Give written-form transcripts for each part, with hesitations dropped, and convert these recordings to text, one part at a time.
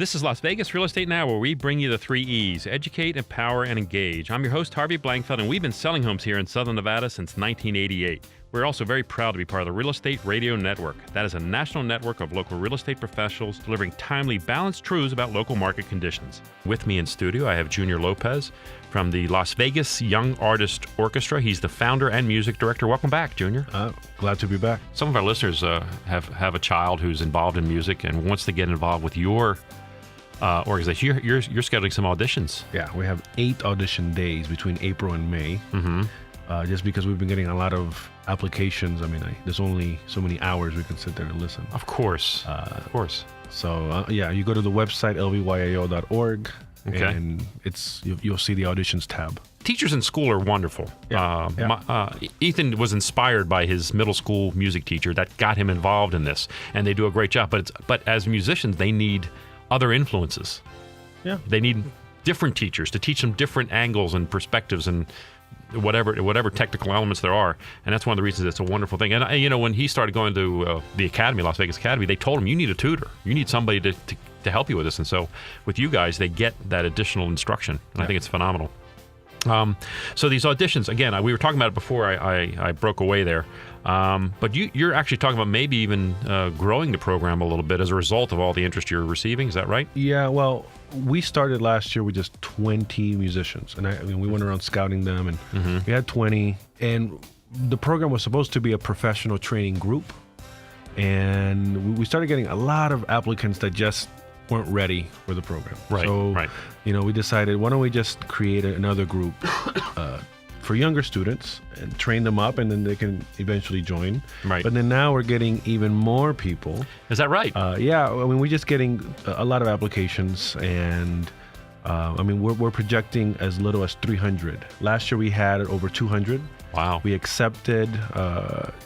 This is Las Vegas Real Estate Now, where we bring you the 3 E's: educate, empower, and engage. I'm your host, Harvey Blankfeld, and we've been selling homes here in Southern Nevada since 1988. We're also very proud to be part of the Real Estate Radio Network. That is a national network of local real estate professionals delivering timely, balanced truths about local market conditions. With me in studio, I have Yunior Lopez from the Las Vegas Young Artist Orchestra. He's the founder and music director. Welcome back, Junior. Glad to be back. Some of our listeners have a child who's involved in music and wants to get involved with your organization. You're scheduling some auditions. Yeah, we have 8 audition days between April and May. Mm-hmm. Just because we've been getting a lot of applications. I mean, there's only so many hours we can sit there and listen. Of course. So, you go to the website, lvyo.org, okay, and you'll see the auditions tab. Teachers in school are wonderful. Ethan was inspired by his middle school music teacher that got him involved in this, and they do a great job. But as musicians, they need other influences. Yeah. They need different teachers to teach them different angles and perspectives and whatever technical elements there are. And that's one of the reasons it's a wonderful thing. And when he started going to the Academy, Las Vegas Academy, they told him, you need a tutor. You need somebody to help you with this. And so with you guys, they get that additional instruction. And I think it's phenomenal. So these auditions, again, we were talking about it before I broke away there. But you're actually talking about maybe even growing the program a little bit as a result of all the interest you're receiving. Is that right? Yeah, well, we started last year with just 20 musicians. And we went around scouting them, and we had 20. And the program was supposed to be a professional training group. And we started getting a lot of applicants that just weren't ready for the program. Right, so, right. We decided, why don't we just create another group for younger students and train them up, and then they can eventually join. Right. But then now we're getting even more people. Is that right? We're just getting a lot of applications, and we're projecting as little as 300. Last year we had over 200. Wow. We accepted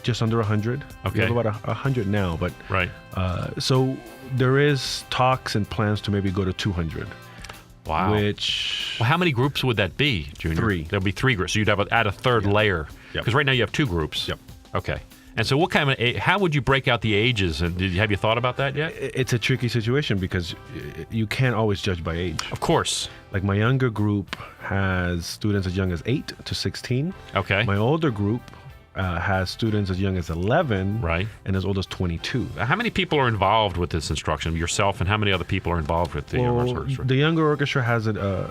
just under 100. Okay. We have about 100 now, but right. So there is talks and plans to maybe go to 200. Wow. Well, how many groups would that be, Junior? 3. There'll be 3 groups. So you'd add a third layer. Because right now you have 2 groups. Yep. Okay. And so how would you break out the ages? And have you thought about that yet? It's a tricky situation because you can't always judge by age. Of course. Like my younger group has students as young as 8 to 16. Okay. My older group has students as young as 11, right, and as old as 22. How many people are involved with this instruction? Yourself, and how many other people are involved with the orchestra? The younger orchestra has a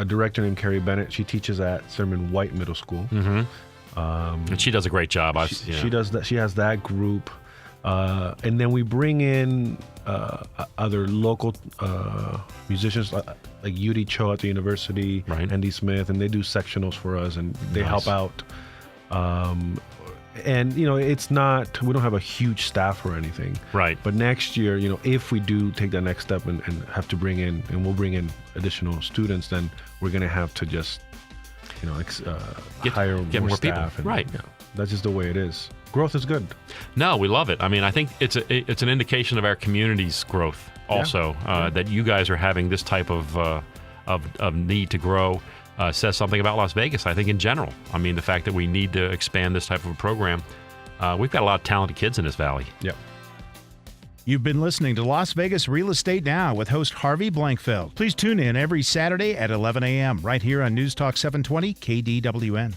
director named Carrie Bennett. She teaches at Sermon White Middle School. Mm-hmm. And she does a great job. She does that. She has that group, and then we bring in other local musicians like Yudi Cho at the university, right, Andy Smith, and they do sectionals for us, and they help out. And it's not, we don't have a huge staff or anything. Right. But next year, if we do take that next step and have to bring in, and we'll bring in additional students, then we're going to have to just, hire more staff. People. Right. That's just the way it is. Growth is good. No, we love it. I mean, I think it's an indication of our community's growth also, that you guys are having this type of need to grow. Says something about Las Vegas, I think, in general. I mean, the fact that we need to expand this type of a program. We've got a lot of talented kids in this valley. Yep. You've been listening to Las Vegas Real Estate Now with host Harvey Blankfeld. Please tune in every Saturday at 11 a.m. right here on News Talk 720 KDWN.